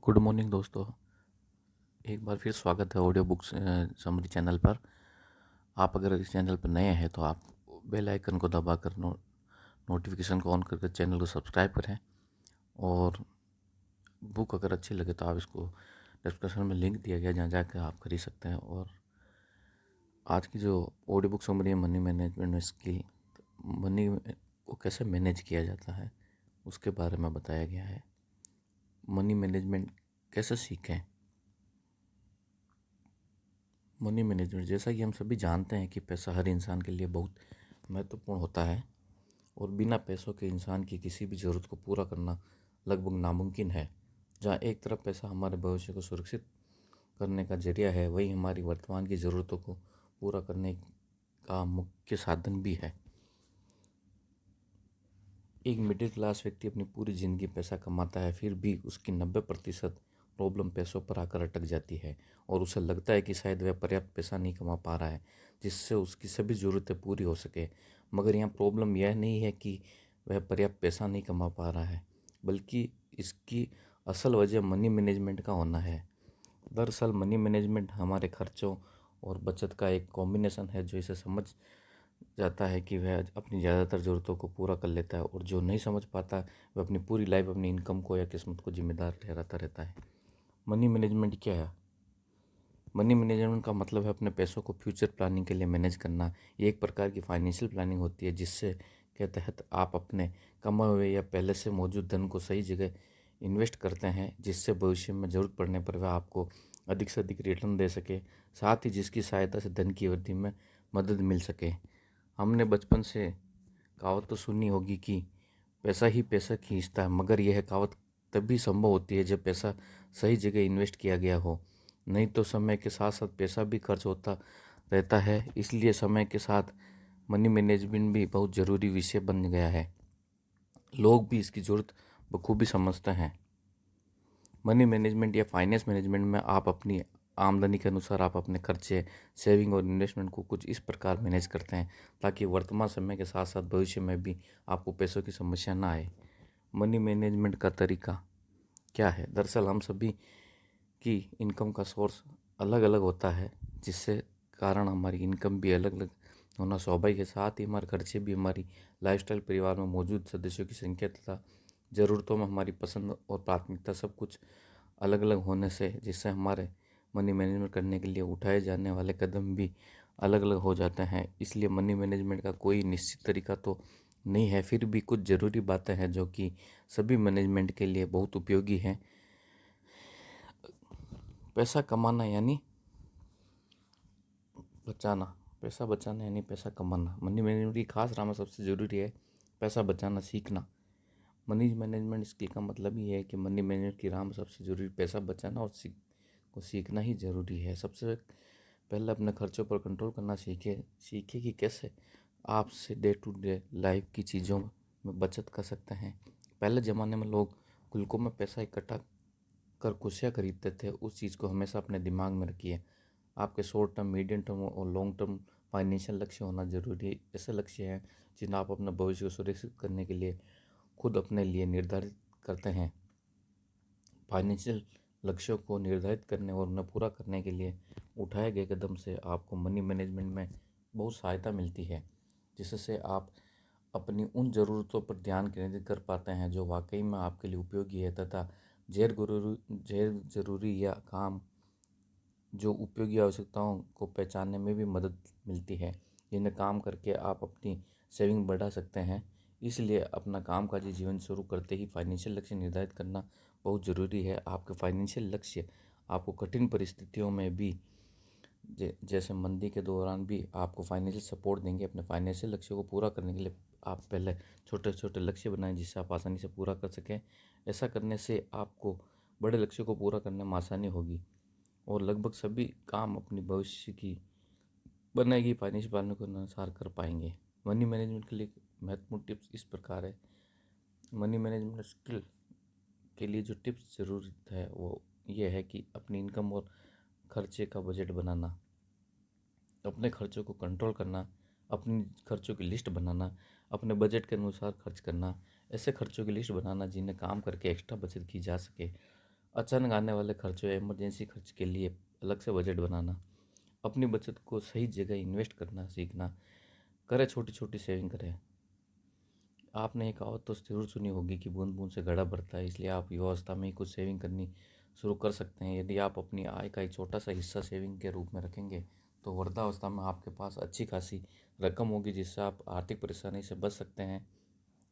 Good morning दोस्तों। एक बार फिर स्वागत है ऑडियो बुक्स समरी चैनल पर। आप अगर इस चैनल पर नए हैं तो आप बेल आइकन को दबाकर नोटिफिकेशन को ऑन करके चैनल को सब्सक्राइब करें। और बुक अगर अच्छी लगे तो आप इसको डिस्क्रिप्शन में लिंक दिया गया जहाँ जाकर आप खरीद सकते हैं। और आज की जो ऑडियो बुक समरी है मनी मैनेजमेंट में स्किल, मनी को कैसे मैनेज किया जाता है उसके बारे में बताया गया है। मनी मैनेजमेंट कैसे सीखें। मनी मैनेजमेंट, जैसा कि हम सभी जानते हैं कि पैसा हर इंसान के लिए बहुत महत्वपूर्ण होता है और बिना पैसों के इंसान की किसी भी ज़रूरत को पूरा करना लगभग नामुमकिन है। जहाँ एक तरफ पैसा हमारे भविष्य को सुरक्षित करने का जरिया है, वहीं हमारी वर्तमान की ज़रूरतों को पूरा करने का मुख्य साधन भी है। एक मिडिल क्लास व्यक्ति अपनी पूरी ज़िंदगी पैसा कमाता है, फिर भी उसकी 90% प्रॉब्लम पैसों पर आकर अटक जाती है और उसे लगता है कि शायद वह पर्याप्त पैसा नहीं कमा पा रहा है जिससे उसकी सभी ज़रूरतें पूरी हो सके। मगर यहाँ प्रॉब्लम यह नहीं है कि वह पर्याप्त पैसा नहीं कमा पा रहा है, बल्कि इसकी असल वजह मनी मैनेजमेंट का होना है। दरअसल मनी मैनेजमेंट हमारे खर्चों और बचत का एक कॉम्बिनेशन है जो इसे समझ जाता है कि वह अपनी ज़्यादातर ज़रूरतों को पूरा कर लेता है, और जो नहीं समझ पाता वह अपनी पूरी लाइफ अपनी इनकम को या किस्मत को जिम्मेदार ठहराता रहता है। मनी मैनेजमेंट क्या है? मनी मैनेजमेंट का मतलब है अपने पैसों को फ्यूचर प्लानिंग के लिए मैनेज करना। ये एक प्रकार की फाइनेंशियल प्लानिंग होती है जिससे के तहत आप अपने कमाए हुए या पहले से मौजूद धन को सही जगह इन्वेस्ट करते हैं, जिससे भविष्य में ज़रूरत पड़ने पर वह आपको अधिक से अधिक रिटर्न दे सके, साथ ही जिसकी सहायता से धन की वृद्धि में मदद मिल सके। हमने बचपन से कहावत तो सुनी होगी कि पैसा ही पैसा खींचता है, मगर यह कहावत तभी संभव होती है जब पैसा सही जगह इन्वेस्ट किया गया हो। नहीं तो समय के साथ साथ पैसा भी खर्च होता रहता है। इसलिए समय के साथ मनी मैनेजमेंट भी बहुत ज़रूरी विषय बन गया है। लोग भी इसकी ज़रूरत बखूबी समझते हैं। मनी मैनेजमेंट या फाइनेंस मैनेजमेंट में आप अपनी आमदनी के अनुसार आप अपने खर्चे, सेविंग और इन्वेस्टमेंट को कुछ इस प्रकार मैनेज करते हैं ताकि वर्तमान समय के साथ साथ भविष्य में भी आपको पैसों की समस्या ना आए। मनी मैनेजमेंट का तरीका क्या है? दरअसल हम सभी की इनकम का सोर्स अलग अलग होता है, जिससे कारण हमारी इनकम भी अलग अलग होना स्वाभाविक है। साथ ही हमारे खर्चे भी हमारी लाइफस्टाइल, परिवार में मौजूद सदस्यों की संख्या तथा ज़रूरतों में हमारी पसंद और प्राथमिकता सब कुछ अलग अलग होने से जिससे हमारे मनी मैनेजमेंट करने के लिए उठाए जाने वाले कदम भी अलग अलग हो जाते हैं। इसलिए मनी मैनेजमेंट का कोई निश्चित तरीका तो नहीं है, फिर भी कुछ ज़रूरी बातें हैं जो कि सभी मैनेजमेंट के लिए बहुत उपयोगी हैं। पैसा कमाना यानी बचाना, पैसा बचाना यानी पैसा कमाना। मनी मैनेजमेंट की खास राह में सबसे ज़रूरी है पैसा बचाना सीखना। मनी मैनेजमेंट स्किल का मतलब ही है कि मनी मैनेजमेंट की राह में सबसे ज़रूरी पैसा बचाना और सीखना ही ज़रूरी है। सबसे पहले अपने खर्चों पर कंट्रोल करना सीखे कि कैसे आप से डे टू डे लाइफ की चीज़ों में बचत कर सकते हैं। पहले ज़माने में लोग गुल्कों में पैसा इकट्ठा कर खुशियाँ खरीदते थे। उस चीज़ को हमेशा अपने दिमाग में रखिए। आपके शॉर्ट टर्म, मीडियम टर्म और लॉन्ग टर्म फाइनेंशियल लक्ष्य होना जरूरी है। ऐसे लक्ष्य हैं जिन्हें आप अपने भविष्य को सुरक्षित करने के लिए खुद अपने लिए निर्धारित करते हैं। फाइनेंशियल लक्ष्यों को निर्धारित करने और उन्हें पूरा करने के लिए उठाए गए कदम से आपको मनी मैनेजमेंट में बहुत सहायता मिलती है, जिससे आप अपनी उन ज़रूरतों पर ध्यान केंद्रित कर पाते हैं जो वाकई में आपके लिए उपयोगी है, तथा गैर ज़रूरी या काम जो उपयोगी आवश्यकताओं को पहचानने में भी मदद मिलती है, जिन्हें काम करके आप अपनी सेविंग बढ़ा सकते हैं। इसलिए अपना कामकाजी जीवन शुरू करते ही फाइनेंशियल लक्ष्य निर्धारित करना बहुत ज़रूरी है। आपके फाइनेंशियल लक्ष्य आपको कठिन परिस्थितियों में भी जैसे मंदी के दौरान भी आपको फाइनेंशियल सपोर्ट देंगे। अपने फाइनेंशियल लक्ष्य को पूरा करने के लिए आप पहले छोटे छोटे लक्ष्य बनाएं जिससे आप आसानी से पूरा कर सकें। ऐसा करने से आपको बड़े लक्ष्य को पूरा करने में आसानी होगी और लगभग सभी काम अपनी भविष्य की बनाएगी फाइनेंशियल प्लान के अनुसार कर पाएंगे। मनी मैनेजमेंट के लिए महत्वपूर्ण टिप्स इस प्रकार है। मनी मैनेजमेंट स्किल के लिए जो टिप्स ज़रूरत है वो ये है कि अपनी इनकम और खर्चे का बजट बनाना, अपने खर्चों को कंट्रोल करना, अपनी खर्चों की लिस्ट बनाना, अपने बजट के अनुसार खर्च करना, ऐसे खर्चों की लिस्ट बनाना जिन्हें काम करके एक्स्ट्रा बचत की जा सके, अचानक आने वाले खर्चों या इमरजेंसी खर्च के लिए अलग से बजट बनाना, अपनी बचत को सही जगह इन्वेस्ट करना सीखना, करें छोटी छोटी सेविंग करें। आपने एक कहावत तो ज़रूर सुनी होगी कि बूंद बूंद से घड़ा भरता है, इसलिए आप युवावस्था में ही कुछ सेविंग करनी शुरू कर सकते हैं। यदि आप अपनी आय का एक छोटा सा हिस्सा सेविंग के रूप में रखेंगे तो वृद्धावस्था में आपके पास अच्छी खासी रकम होगी, जिससे आप आर्थिक परेशानी से बच सकते हैं।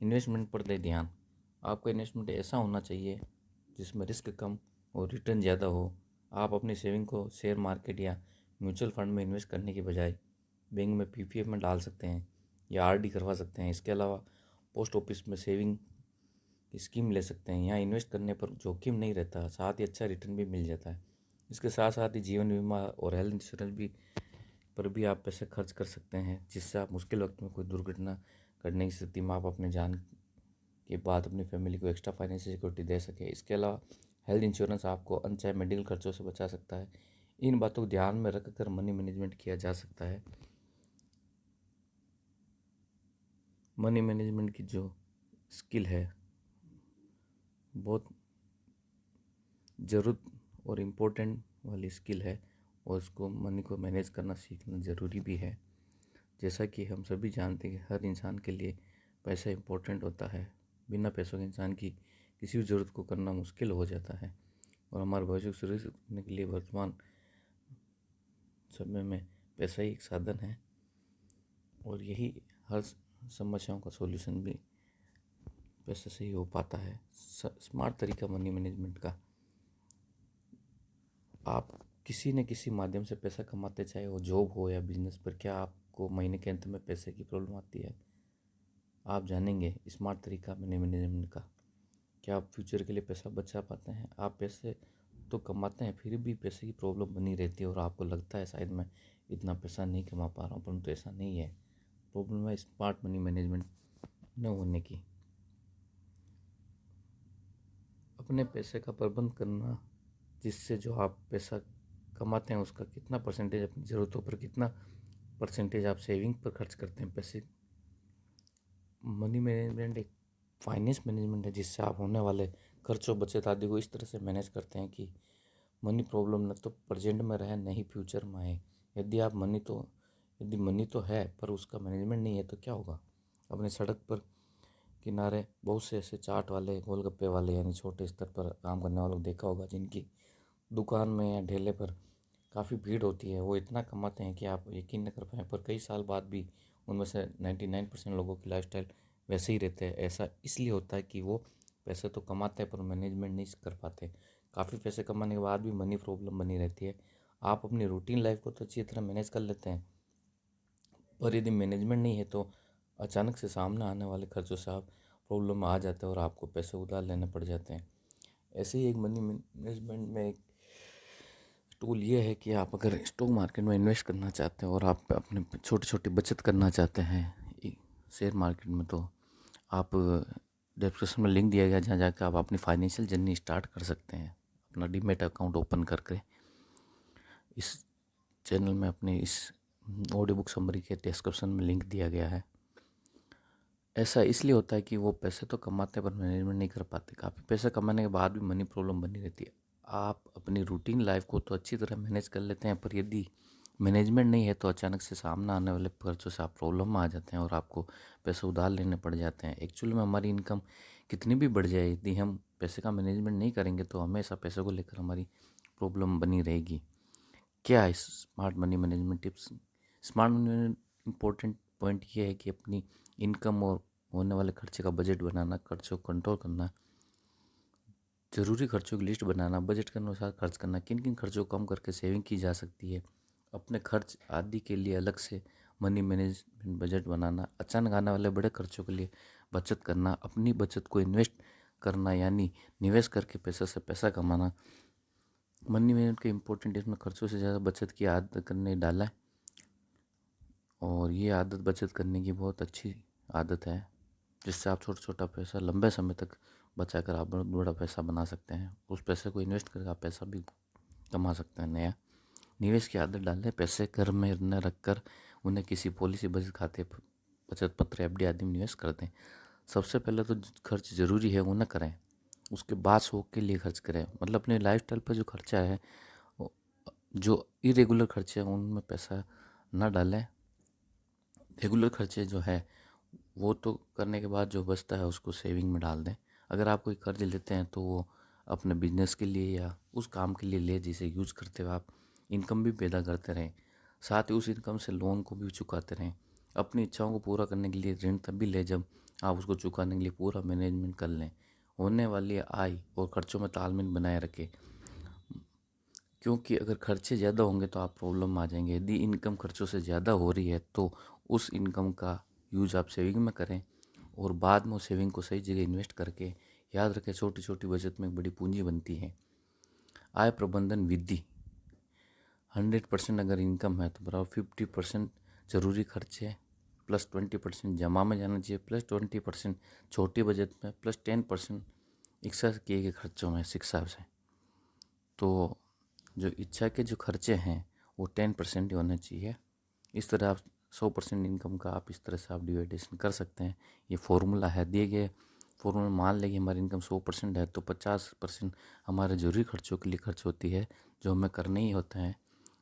इन्वेस्टमेंट पर दें ध्यान। आपका इन्वेस्टमेंट ऐसा होना चाहिए जिसमें रिस्क कम और रिटर्न ज़्यादा हो। आप अपनी सेविंग को शेयर मार्केट या म्यूचुअल फंड में इन्वेस्ट करने के बजाय बैंक में पीपीएफ में डाल सकते हैं या आरडी करवा सकते हैं। इसके अलावा पोस्ट ऑफिस में सेविंग की स्कीम ले सकते हैं। यहाँ इन्वेस्ट करने पर जोखिम नहीं रहता, साथ ही अच्छा रिटर्न भी मिल जाता है। इसके साथ साथ ही जीवन बीमा और हेल्थ इंश्योरेंस भी पर भी आप पैसे खर्च कर सकते हैं, जिससे आप मुश्किल वक्त में कोई दुर्घटना घटने की स्थिति में आप अपने जान के बाद अपनी फैमिली को एक्स्ट्रा फाइनेंशियल सिक्योरिटी दे सके। इसके अलावा हेल्थ इंश्योरेंस आपको अनचाहे मेडिकल खर्चों से बचा सकता है। इन बातों को ध्यान में रखकर मनी मैनेजमेंट किया जा सकता है। मनी मैनेजमेंट की जो स्किल है बहुत ज़रूरत और इम्पोर्टेंट वाली स्किल है, और उसको मनी को मैनेज करना सीखना ज़रूरी भी है। जैसा कि हम सभी जानते हैं कि हर इंसान के लिए पैसा इम्पोर्टेंट होता है। बिना पैसों के इंसान की किसी भी ज़रूरत को करना मुश्किल हो जाता है, और हमारे भविष्य को सुरक्षित करने के लिए वर्तमान समय में पैसा ही एक साधन है, और यही हर समस्याओं का सॉल्यूशन भी पैसे से ही हो पाता है। स्मार्ट तरीका मनी मैनेजमेंट का, आप किसी न किसी माध्यम से पैसा कमाते, चाहे वो जॉब हो या बिजनेस पर। क्या आपको महीने के अंत में पैसे की प्रॉब्लम आती है? आप जानेंगे स्मार्ट तरीका मनी मैनेजमेंट का। क्या आप फ्यूचर के लिए पैसा बचा पाते हैं? आप पैसे तो कमाते हैं फिर भी पैसे की प्रॉब्लम बनी रहती है, और आपको लगता है शायद मैं इतना पैसा नहीं कमा पा रहा हूँ, परंतु ऐसा नहीं है। प्रॉब्लम है स्मार्ट मनी मैनेजमेंट न होने की। अपने पैसे का प्रबंध करना, जिससे जो आप पैसा कमाते हैं उसका कितना परसेंटेज अपनी ज़रूरतों पर, कितना परसेंटेज आप सेविंग पर खर्च करते हैं पैसे। मनी मैनेजमेंट एक फाइनेंस मैनेजमेंट है, जिससे आप होने वाले खर्चों बचत आदि को इस तरह से मैनेज करते हैं कि मनी प्रॉब्लम न तो प्रेजेंट में रहे न ही फ्यूचर में आए। यदि मनी तो है पर उसका मैनेजमेंट नहीं है तो क्या होगा? अपने सड़क पर किनारे बहुत से ऐसे चाट वाले, गोलगप्पे वाले, यानी छोटे स्तर पर काम करने वालों को देखा होगा, जिनकी दुकान में या ठेले पर काफ़ी भीड़ होती है। वो इतना कमाते हैं कि आप यकीन न कर पाएँ, पर कई साल बाद भी उनमें से 99% लोगों की लाइफस्टाइल वैसे ही रहते हैं। ऐसा इसलिए होता है कि वो पैसे तो कमाते हैं पर मैनेजमेंट नहीं कर पाते। काफ़ी पैसे कमाने के बाद भी मनी प्रॉब्लम बनी रहती है। आप अपनी रूटीन लाइफ को तो अच्छी तरह मैनेज कर लेते हैं, पर यदि मैनेजमेंट नहीं है तो अचानक से सामने आने वाले खर्चों से आप प्रॉब्लम में आ जाते हैं और आपको पैसे उधार लेने पड़ जाते हैं। ऐसे ही एक मनी मैनेजमेंट में एक टूल ये है कि आप अगर स्टॉक मार्केट में इन्वेस्ट करना चाहते हैं और आप अपने छोटी छोटी बचत करना चाहते हैं शेयर मार्केट में, तो आप डिस्क्रिप्शन में लिंक दिया गया जहाँ जाकर आप अपनी फाइनेंशियल जर्नी स्टार्ट कर सकते हैं, अपना डीमैट अकाउंट ओपन करके। इस चैनल में अपनी इस ऑडियो बुक समरी के डिस्क्रिप्शन में लिंक दिया गया है। ऐसा इसलिए होता है कि वो पैसे तो कमाते हैं पर मैनेजमेंट नहीं कर पाते। काफ़ी पैसा कमाने के बाद भी मनी प्रॉब्लम बनी रहती है। आप अपनी रूटीन लाइफ को तो अच्छी तरह मैनेज कर लेते हैं, पर यदि मैनेजमेंट नहीं है तो अचानक से सामने आने वाले खर्चों से आप प्रॉब्लम में आ जाते हैं और आपको पैसे उधार लेने पड़ जाते हैं। एक्चुअली में हमारी इनकम कितनी भी बढ़ जाए, यदि हम पैसे का मैनेजमेंट नहीं करेंगे तो हमेशा पैसे को लेकर हमारी प्रॉब्लम बनी रहेगी। क्या है smart money management tips? Smart money important point ये है कि अपनी इनकम और होने वाले खर्चे का बजट बनाना, खर्चों को कंट्रोल करना, ज़रूरी खर्चों की लिस्ट बनाना, बजट के अनुसार खर्च करना, किन किन खर्चों को कम करके सेविंग की जा सकती है, अपने खर्च आदि के लिए अलग से मनी मैनेजमेंट बजट बनाना, अचानक आने वाले बड़े खर्चों के लिए बचत करना, अपनी बचत को इन्वेस्ट करना यानी निवेश करके पैसे से पैसा कमाना। मनी मैनेजमेंट के इम्पोर्टेंट इसमें खर्चों से ज़्यादा बचत की आदत करने डाला है, और ये आदत बचत करने की बहुत अच्छी आदत है, जिससे आप छोटा छोटा पैसा लंबे समय तक बचा कर आप बहुत बड़ा पैसा बना सकते हैं। उस पैसे को इन्वेस्ट करके आप पैसा भी कमा सकते हैं नया। निवेश की आदत डालें, पैसे घर में न रख कर उन्हें किसी पॉलिसी बचत खाते, बचत पत्र, एफडी आदि में निवेश कर दें। सबसे पहले तो खर्च ज़रूरी है वो न करें, उसके बाद शौक के लिए खर्च करें। मतलब अपने लाइफस्टाइल पर जो खर्चा है, जो इरेगुलर खर्चे हैं उनमें पैसा ना डालें। रेगुलर खर्चे जो है वो तो करने के बाद जो बचता है उसको सेविंग में डाल दें। अगर आप कोई कर्ज लेते हैं तो वो अपने बिजनेस के लिए या उस काम के लिए ले जिसे यूज़ करते हुए आप इनकम भी पैदा करते रहें। साथ ही उस इनकम से लोन को भी चुकाते रहें। अपनी इच्छाओं को पूरा करने के लिए ऋण तभी ले जब आप उसको चुकाने के लिए पूरा मैनेजमेंट कर लें। होने वाली आय और खर्चों में तालमेल बनाए रखें, क्योंकि अगर खर्चे ज़्यादा होंगे तो आप प्रॉब्लम में आ जाएंगे। यदि इनकम खर्चों से ज़्यादा हो रही है तो उस इनकम का यूज़ आप सेविंग में करें और बाद में उस सेविंग को सही जगह इन्वेस्ट करके, याद रखें छोटी छोटी बचत में एक बड़ी पूंजी बनती है। आय प्रबंधन विधि 100% अगर इनकम है तो बराबर 50% ज़रूरी खर्चे प्लस 20% जमा में जाना चाहिए, प्लस 20% छोटी बचत में, प्लस 10% इच्छा किए गए खर्चों में शिक्षा से। तो जो इच्छा के जो खर्चे हैं वो 10% ही होने चाहिए। इस तरह आप 100% इनकम का आप इस तरह से आप डिवाइडेशन कर सकते हैं। ये फॉर्मूला है, दिए गए फॉर्मूला मान लें कि हमारी इनकम 100% है तो 50% हमारे जरूरी खर्चों के लिए खर्च होती है जो हमें करने ही होते हैं।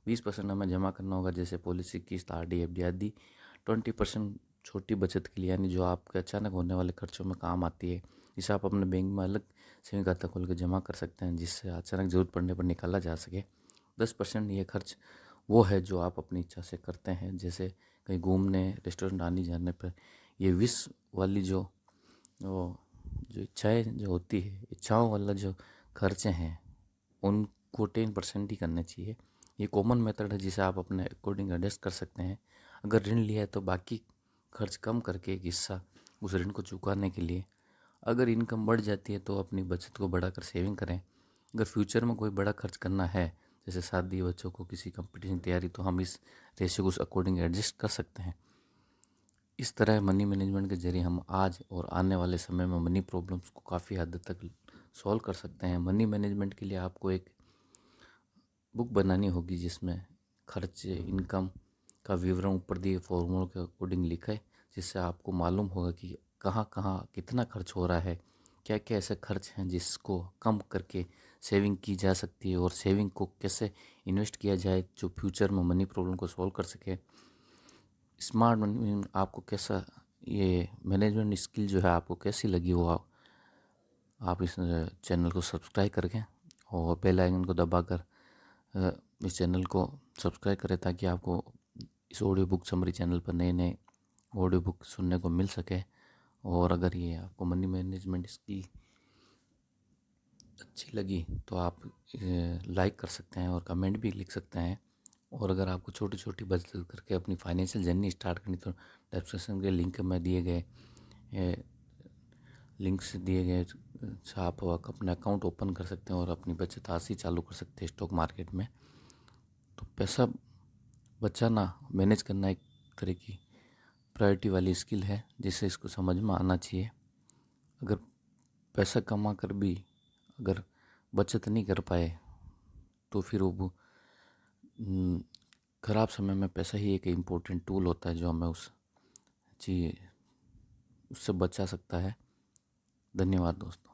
20% हमें जमा करना होगा जैसे पॉलिसी, किस्त, RD, FD आदि। 20% छोटी बचत के लिए यानी जो आपके अचानक होने वाले खर्चों में काम आती है, जिसे आप अपने बैंक में अलग सेविंग खाता खोल के जमा कर सकते हैं जिससे अचानक ज़रूरत पड़ने पर निकाला जा सके। 10% ये खर्च वो है जो आप अपनी इच्छा से करते हैं, जैसे कहीं घूमने, रेस्टोरेंट आने जाने पर। ये विश वाली जो वो जो इच्छाएं जो होती है, इच्छाओं वाला जो खर्चे हैं उनको 10% ही करने चाहिए। ये कॉमन मेथड है जिसे आप अपने अकॉर्डिंग एडजस्ट कर सकते हैं। अगर ऋण लिया है तो बाकी खर्च कम करके एक हिस्सा उस ऋण को चुकाने के लिए। अगर इनकम बढ़ जाती है तो अपनी बचत को बढ़ाकर सेविंग करें। अगर फ्यूचर में कोई बड़ा खर्च करना है जैसे शादी, बच्चों को किसी कंपटीशन तैयारी, तो हम इस रेशियो को उस अकॉर्डिंग एडजस्ट कर सकते हैं। इस तरह मनी मैनेजमेंट के जरिए हम आज और आने वाले समय में मनी प्रॉब्लम्स को काफ़ी हद तक सॉल्व कर सकते हैं। मनी मैनेजमेंट के लिए आपको एक बुक बनानी होगी जिसमें खर्चे, इनकम का विवरण ऊपर दिए फॉर्मूलों के अकॉर्डिंग लिखा है, जिससे आपको मालूम होगा कि कहाँ कहाँ कितना खर्च हो रहा है, क्या क्या ऐसे खर्च हैं जिसको कम करके सेविंग की जा सकती है और सेविंग को कैसे इन्वेस्ट किया जाए जो फ्यूचर में मनी प्रॉब्लम को सॉल्व कर सके। स्मार्ट मनी आपको कैसा, ये मैनेजमेंट स्किल जो है आपको कैसी लगी हो, आप इस चैनल को सब्सक्राइब करके और बेल आइकन को दबाकर इस चैनल को सब्सक्राइब करें ताकि आपको इस ऑडियो बुक समरी चैनल पर नए नए ऑडियो बुक सुनने को मिल सके। और अगर ये आपको मनी मैनेजमेंट स्किल अच्छी लगी तो आप लाइक कर सकते हैं और कमेंट भी लिख सकते हैं। और अगर आपको छोटी छोटी बचत करके अपनी फाइनेंशियल जर्नी स्टार्ट करनी तो डिस्क्रिप्शन के लिंक में दिए गए लिंक से दिए गए से आप अपना अकाउंट ओपन कर सकते हैं और अपनी बचत आज ही चालू कर सकते हैं स्टॉक मार्केट में। तो पैसा बचाना, मैनेज करना एक तरह की प्रायोरिटी वाली स्किल है जिससे इसको समझ में आना चाहिए। अगर पैसा कमा कर भी अगर बचत नहीं कर पाए तो फिर वो ख़राब समय में पैसा ही एक इम्पोर्टेंट टूल होता है जो हमें उससे बचा सकता है। धन्यवाद दोस्तों।